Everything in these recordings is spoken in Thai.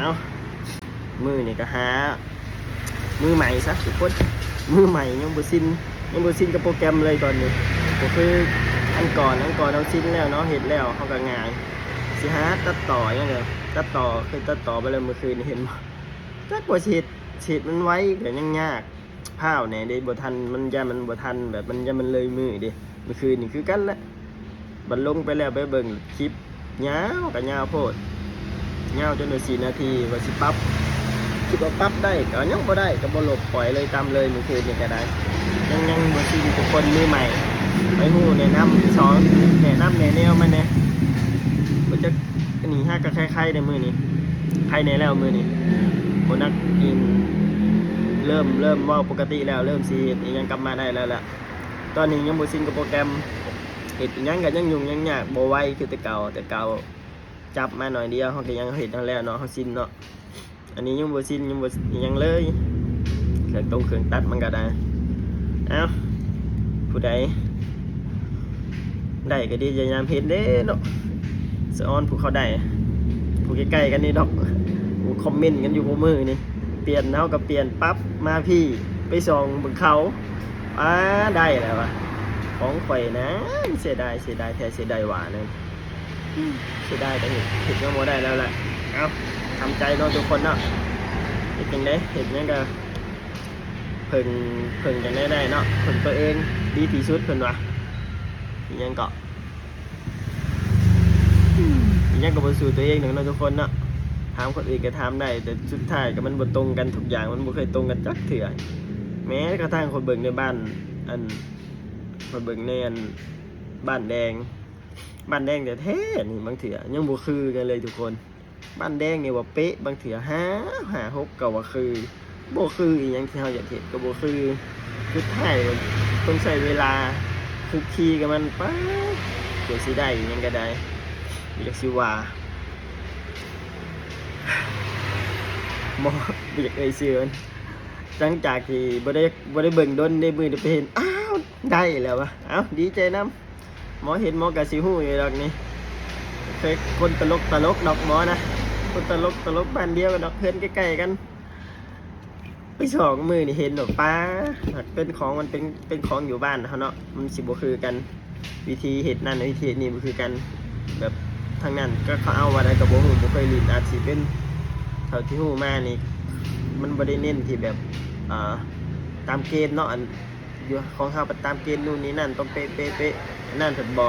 เอามือนี่ก็หามือใหม่ซะทุกคนมือใหม่ยังบ่ซินกับโปรแกรมเลยตอนนี้ก็คืออันก่อนเราซินแล้วเนาะเห็นแล้วเขาก็ง่ายสิหาตัดต่อยังไงตัดต่อคือตัดต่อไปเลยเมื่อคืนเห็นบ่จักบ่ฉีดมันไว้ก็ยังยากภาพเนี่ยได้บ่ทันมันบ่ทันแบบมันเลยมือดิเมื่อคืนนี่คือกันแหละบัดลงไปแล้วไปเบิ่งคลิปยาวก็ยาวโพดยาวจนได้4 นาทีว่าสิปรับคิดว่าปรับได้ก็ยังบ่ได้ก็บ่ลบปล่อยเลยตามเลยเมื่อคืนนี่ก็ได้ยังบ่ซินทุกคนมือใหม่ไปฮู้แนะนำสอนแนะนำแนวมันแน่บ่จักอันนี้ฮะก็คล้ายๆในมื้อนี้ใครในแล้วมื้อนี้บ่นักกินเริ่มเว้าปกติแล้วเริ่มสิเฮ็ดอีหยังกลับมาได้แล้วล่ะตอนนี้ยังบ่ซินกับโปรแกรมเฮ็ดอีหยังก็ยังยุ่งยังยากบ่ไวคือแต่เก่าจับมาหน่อยเดียวเฮาก็ยังเฮ็ดทันแล้วเนาะเฮาซินเนาะอันนี้ยังบ่ซินยังบ่ยังเลยเครื่องตัดมันก็ได้เอ้าผู้ใดได้ก็ดีพยายามเฮ็ดเด้เนาะสะออนผู้เขาได้ผู้ใกล้ๆกันนี่ดอกคอมเมนต์กันอยู่คู่มือนี่เปลี่ยนเฮาก็เปลี่ยนปั๊บมาพี่ไปส่องบนเขาได้แล้ววะของข่อยนะเสียดายแท้เสียดายหวานนะเสียดายแต่เห็นก็บ่ได้แล้วแหละเอ้าทำใจเนาะทุกคนเนาะเห็นจังได๋เห็นยังก็เพิ่งจังได้เนาะเพิ่งตัวเองดีที่สุดเพิ่นว่ายังก็ยังก็บ่สู้ตัวเองเนาะทุกคนเนาะถามคนอื่นก็ถามได้แต่สุดท้ายก็มันบ่ตรงกันทุกอย่างมันบ่เคยตรงกันจักเทื่อแม้กระทั่งคนเบิ่งในบ้านคนเบิ่งในบ้านแดงแต่แท้นี่บางเทื่อยังบ่คือกันเลยทุกคนบ้านแดงนี่ว่าเป๊ะบางเทื่อ5 6ก็ว่าคือบ่คืออีหยังที่เฮาอยากเห็นก็บ่คือสุดท้ายต้องใช้เวลาคุกคีกับมันป๊าดเดี๋ยวสิได้อีหยังก็ได้อยากสิว่าหมอบ่อยากชื่อมันหลังจากที่บ่ได้เบิ่งดนได้มือได้ไปเห็นอ้าวได้แล้ววะเอ้าดีใจนำหมอเห็นหมอก็สิฮู้อยู่ดอกนี่เคยคนตลกดอกหมอนะคนตลกบ้านเดียวกันดอกเพิ่นใกล้ๆกันไป2 มื้อนี่เห็นดอกป้าเป็นของมันเป็นของอยู่บ้านเฮาเนาะมันสิบ่คือกันวิธีเฮ็ดนั่นวิธีนี้บ่คือกันแบบทางนั้นก็เขาเอาว่าได้ก็บ่ฮู้บ่เคยลิ้นอาจสิเป็นเท่าที่ฮู้มานี่มันบ่ได้เน้นที่แบบตามเกณฑ์เนาะอันอยู่ของเฮาตามเกณฑ์นู่นนี่นั่นต้องเป๊ะนั่นเพิ่นบ่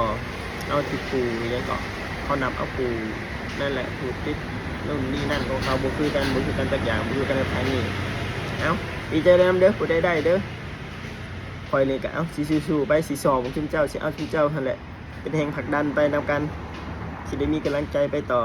เอาที่ปูยังก็เขานำเอาปูนั่นแหละปูติดนู่นนี่นั่นของเขาบ่คือกันสักอย่างบ่คือกันกับทางนี้เอ้าดีใจนำเด้อผู้ใดได้เด้อคอยนี่ก็เอ้าสิสู้ๆไปสิสอบของชุมเจ้าสิเอาชุมเจ้านั่นแหละเป็นแรงผลักดันไปนำกันสิได้มีกำลังใจไปต่อ